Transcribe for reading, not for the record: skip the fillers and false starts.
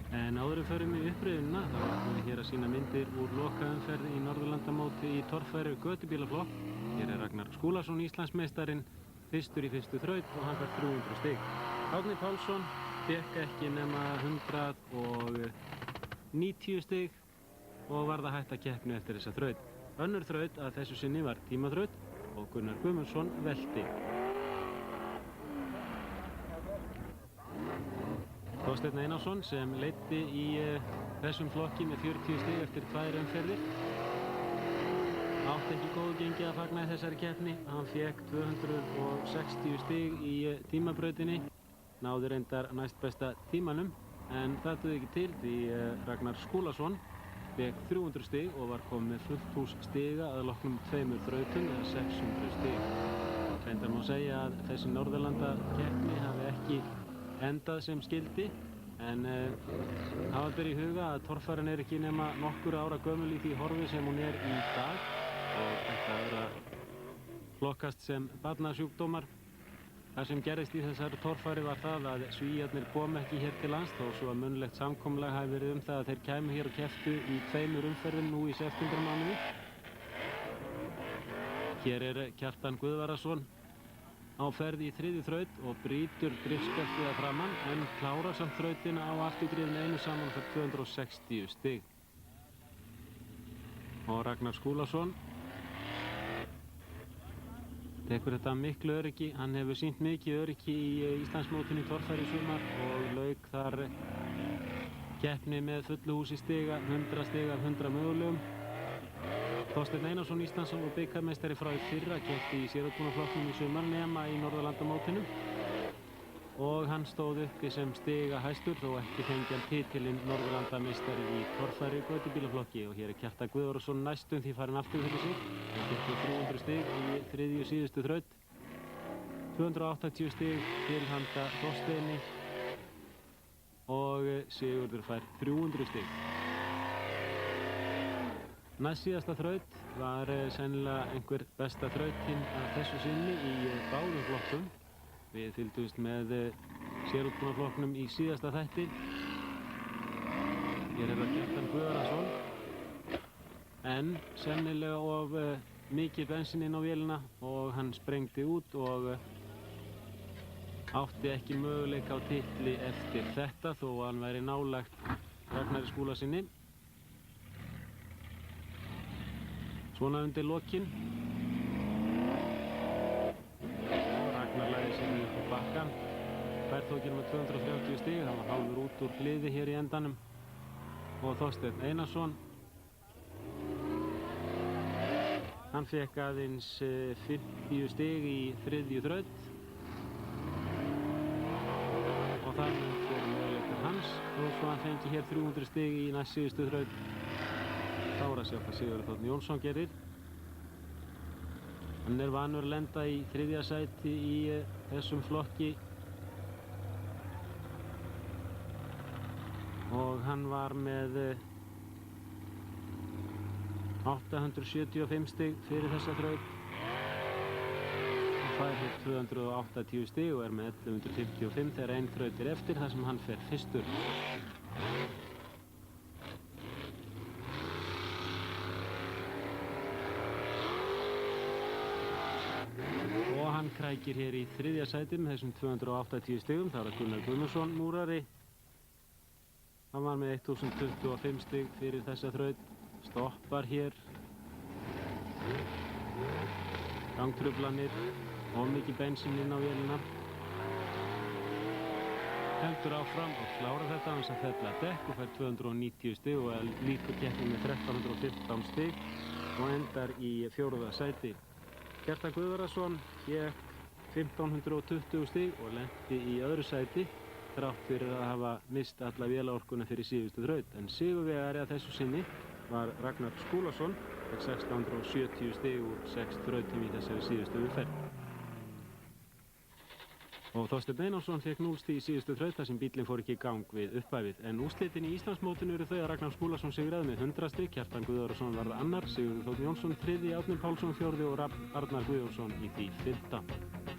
En áður en förum í upprifjunina þá ætlum við hér að sýna myndir úr lokaumferð í Norðurlandamóti í torfæru götubílaflokk. Hér er Ragnar Skúlason Íslandsmeistarinn fyrstur í fyrstu þraut og hann fær 300 stig. Árni Pálsson fékk ekki nema 190 stig og varð að hætta keppni eftir þessa þraut. Önnur þraut að þessu sinni var tímaþraut og Gunnar Guðmundsson velti. Þorsteinn Einarsson sem leiddi í þessum flokki með 40 stig eftir 2 umferðir. Átti ekki góðu gengi að fagna í þessari keppni. Hann fékk 260 stig í tímabrautinni. Náði reyndar næstbesta tímanum en það duði ekki til því Ragnar Skúlason fékk 300 stig og var komið með fullt hús stiga að loknum 2 þrautum eða 600 stig. Reyndar má segja að þessi Norðurlandakeppni hafi ekki endað sem skildi en hafa ber í huga að torfæran er ekki nema nokkur ára gömul í því horfi sem hún er í dag og þetta er að flokkast sem barnasjúkdómar. Það sem gerðist í þessari torfæri var það að Svíarnir komu ekki hér til lands þó svo að munnlegt samkomulag hafi verið það að þeir kæmu hér og kepptu í 2 umferðum nú í septembermánuði. Hér er Kjartan Guðvarason á ferð í 3. þraut og brýtur driftskeltið að framann en klárar samt þrautina á afturgriðinu einu saman fyrir 260 stig. Og Ragnar Skúlason tekur þetta miklu öryggi. Hann hefur sýnt mikið öryggi í Íslandsmótinu í torfæru í sumar og lauk þar keppni með fullu húsi stiga, 100 stig af 100 mögulegum. Þorsteinn Einarsson Íslandsson og bikarmeistari frá í fyrra keppti í sérútbúnarflokknum í sumar nema í Norðurlandamótinu og hann stóð uppi sem stiga hæstur þó ekki fengi hann titilinn Norðurlandameistari í torfæru götubílaflokki og hér er Kjartan Guðvarason næstum því farin aftur fyrir sig. Hann fékk 300 stig í 3. síðustu þraut, 280 stig til handa Þorsteini og Sigurður fær 300 stig. Næst síðasta þraut var sennilega einhver besta þrautinn af þessu sinni í báðum flokkum. Við fylgdumst með sérútbúnarflokknum í síðasta þætti. Hér er það Kjartan Guðvarason en sennilega of mikið bensin inn á vélina og hann sprengdi út og átti ekki möguleika á titli eftir þetta þó að hann væri nálægt Ragnari Skúlasyni. Svona undir lokin. Ragnar lagði sig upp á bakkan. Fær þó ekki með 230 stig, hann var hálfur út úr hliði hér í endanum. Og Þorsteinn Einarsson. Hann fékk aðeins 50 stig í 3. þraut. Og þar með fyrir möguleikar hans. Og svo hann fengi hér 300 stig í næst síðustu þraut. Þá er að sjá hvað Sigurður Þ. Jónsson gerir. Hann er vanur að lenda í 3. sæti í þessum flokki. Og hann var með 875 stig fyrir þessa þraut. Hann fær hér 280 stig og er með 1155 þegar ein þraut er eftir þar sem hann fer fyrstur. Hann krækir hér í 3. sæti með þessum 280 stigum. Það er Gunnar Guðmundsson múrari. Hann var með 1025 stig fyrir þessa þraut. Stoppar hér. Gangtruflanir. Og mikið bensín inn á vélina. Heldur áfram og klárar þetta hans að fella dekk og fær 290 stig og lýkur keppni með 1315 stig og endar í 4. sæti. Kjartan Guðvarason fékk 1520 stig og lenti í 2. sæti þrátt fyrir að hafa mist alla vélaorkuna fyrir síðustu þraut. En sigurvegari að þessu sinni var Ragnar Skúlason, fékk 1670 stig úr 6 þrautum í þessari síðustu umferð. Og Þorsteinn Einarsson fékk 0 stig í síðustu þraut þar sem bíllinn fór ekki í gang við uppæfið. En úrslitin í Íslandsmótinu eru þau að Ragnar Skúlason sigraði með 100 stig, Kjartan Guðvarason varð annar, Sigurður Þ. Jónsson 3., Árni Pálsson 4. og Arnar Guðjónsson í því 5.